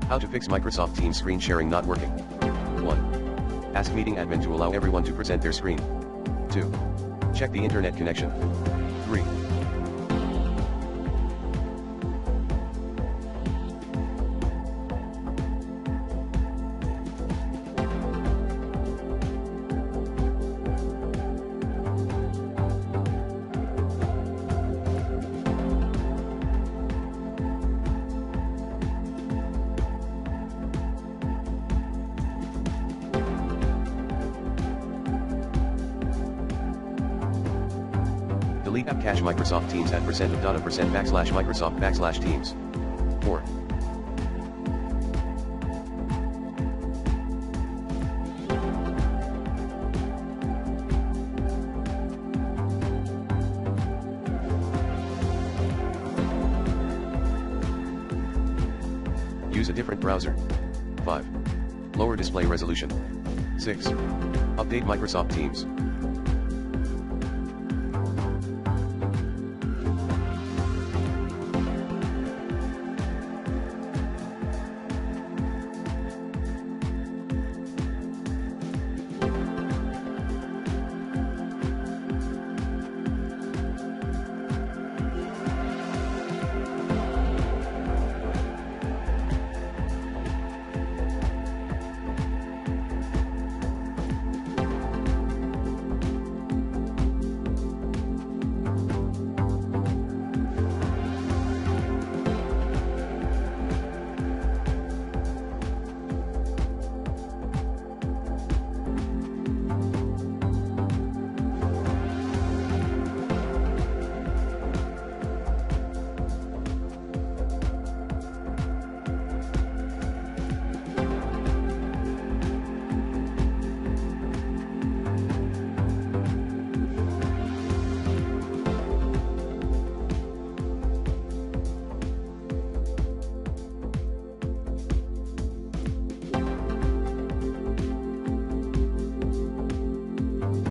How to fix Microsoft Teams screen sharing not working. 1. Ask meeting admin to allow everyone to present their screen. 2. Check the internet connection. 3. Delete app cache Microsoft Teams at percent of data percent backslash Microsoft backslash Teams. 4. Use a different browser. 5. Lower display resolution. 6. Update Microsoft Teams.